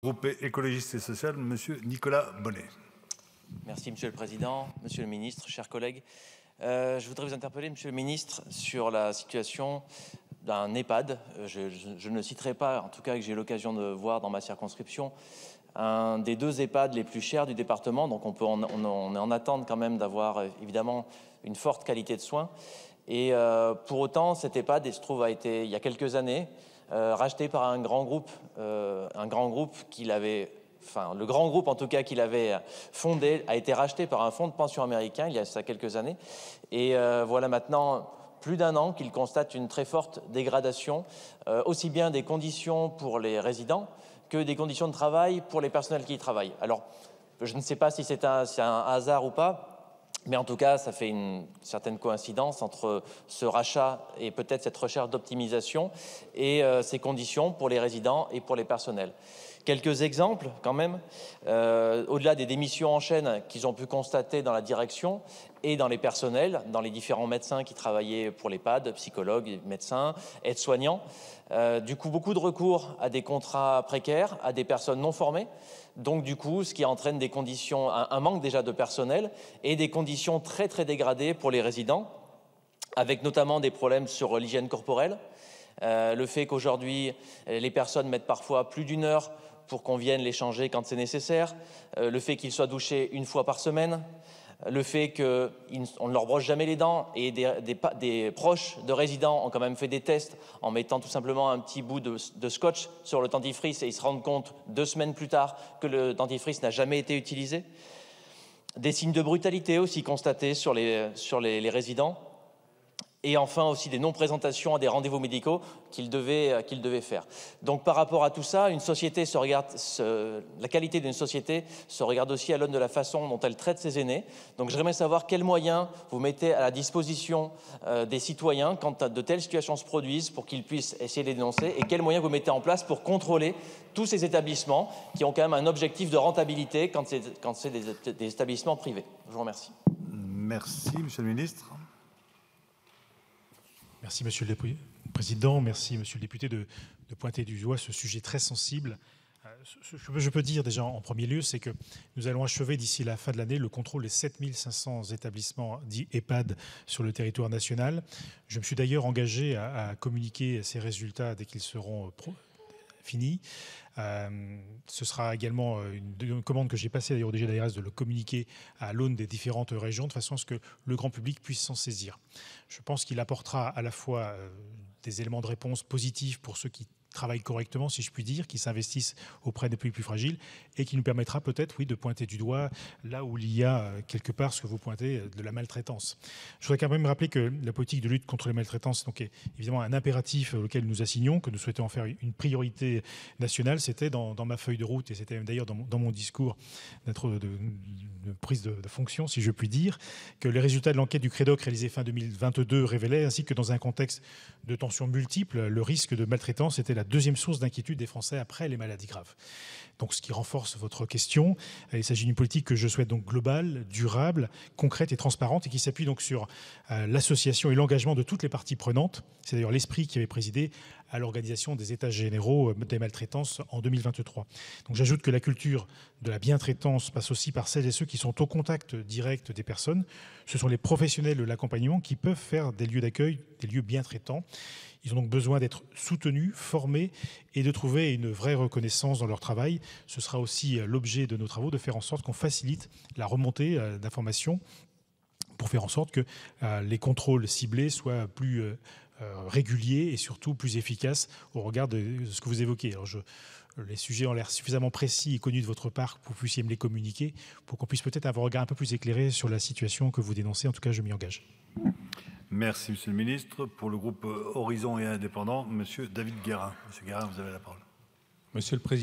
Groupe écologiste et social, Monsieur Nicolas Bonnet. Merci Monsieur le Président, Monsieur le Ministre, chers collègues. Je voudrais vous interpeller, Monsieur le Ministre, sur la situation d'un EHPAD. Je ne le citerai pas, en tout cas que j'ai eu l'occasion de voir dans ma circonscription, un des deux EHPAD les plus chers du département. Donc on est en attente quand même d'avoir évidemment une forte qualité de soins. Et pour autant, cet EHPAD a été, il y a quelques années, racheté par un grand groupe qu'il avait, enfin le grand groupe en tout cas qu'il avait fondé, a été racheté par un fonds de pension américain il y a ça quelques années. Et voilà maintenant plus d'un an qu'il constate une très forte dégradation, aussi bien des conditions pour les résidents que des conditions de travail pour les personnels qui y travaillent. Alors, je ne sais pas si c'est un hasard ou pas, mais en tout cas, ça fait une certaine coïncidence entre ce rachat et peut-être cette recherche d'optimisation et ces conditions pour les résidents et pour les personnels. Quelques exemples quand même, au-delà des démissions en chaîne qu'ils ont pu constater dans la direction et dans les personnels, dans les différents médecins qui travaillaient pour l'EHPAD, psychologues, médecins, aides-soignants. Du coup, beaucoup de recours à des contrats précaires, à des personnes non formées. Donc du coup, ce qui entraîne des conditions, un manque déjà de personnel et des conditions très très dégradées pour les résidents, avec notamment des problèmes sur l'hygiène corporelle. Le fait qu'aujourd'hui, les personnes mettent parfois plus d'une heure pour qu'on vienne les changer quand c'est nécessaire, le fait qu'ils soient douchés une fois par semaine, le fait qu'on ne leur brosse jamais les dents et des proches de résidents ont quand même fait des tests en mettant tout simplement un petit bout de scotch sur le dentifrice et ils se rendent compte 2 semaines plus tard que le dentifrice n'a jamais été utilisé. Des signes de brutalité aussi constatés sur les résidents. Et enfin aussi des non-présentations à des rendez-vous médicaux qu'ils devaient faire. Donc par rapport à tout ça, une société la qualité d'une société se regarde aussi à l'aune de la façon dont elle traite ses aînés. Donc j'aimerais savoir quels moyens vous mettez à la disposition des citoyens quand de telles situations se produisent pour qu'ils puissent essayer de les dénoncer et quels moyens vous mettez en place pour contrôler tous ces établissements qui ont quand même un objectif de rentabilité quand c'est des établissements privés. Je vous remercie. Merci, Monsieur le Ministre. Merci Monsieur le Président, merci Monsieur le député de pointer du doigt ce sujet très sensible. Ce que je peux dire déjà en premier lieu, c'est que nous allons achever d'ici la fin de l'année le contrôle des 7500 établissements dits EHPAD sur le territoire national. Je me suis d'ailleurs engagé à communiquer ces résultats dès qu'ils seront finis. Ce sera également une commande que j'ai passée d'ailleurs au DG de l'ARS de le communiquer à l'aune des différentes régions de façon à ce que le grand public puisse s'en saisir. Je pense qu'il apportera à la fois des éléments de réponse positifs pour ceux qui travaillent correctement, si je puis dire, qui s'investissent auprès des pays plus fragiles et qui nous permettra peut-être, oui, de pointer du doigt là où il y a quelque part ce que vous pointez de la maltraitance. Je voudrais quand même rappeler que la politique de lutte contre les maltraitances donc, est évidemment un impératif auquel nous assignons, que nous souhaitons en faire une priorité nationale. C'était dans ma feuille de route et c'était d'ailleurs dans mon discours de prise de fonction, si je puis dire, que les résultats de l'enquête du CREDOC réalisée fin 2022 révélaient ainsi que dans un contexte de tensions multiples, le risque de maltraitance était la deuxième source d'inquiétude des Français après les maladies graves. Donc, ce qui renforce votre question, il s'agit d'une politique que je souhaite donc globale, durable, concrète et transparente et qui s'appuie donc sur l'association et l'engagement de toutes les parties prenantes. C'est d'ailleurs l'esprit qui avait présidé à l'organisation des États généraux des maltraitances en 2023. Donc, j'ajoute que la culture de la bientraitance passe aussi par celles et ceux qui sont au contact direct des personnes. Ce sont les professionnels de l'accompagnement qui peuvent faire des lieux d'accueil, des lieux bien traitants. Ils ont donc besoin d'être soutenus, formés et de trouver une vraie reconnaissance dans leur travail. Ce sera aussi l'objet de nos travaux, de faire en sorte qu'on facilite la remontée d'informations pour faire en sorte que les contrôles ciblés soient plus réguliers et surtout plus efficaces au regard de ce que vous évoquez. Alors les sujets ont l'air suffisamment précis et connus de votre part pour que vous puissiez me les communiquer pour qu'on puisse peut-être avoir un regard un peu plus éclairé sur la situation que vous dénoncez. En tout cas, je m'y engage. Merci, Monsieur le Ministre. Pour le groupe Horizon et Indépendants, Monsieur David Guérin. Monsieur Guérin, vous avez la parole. Monsieur le Président.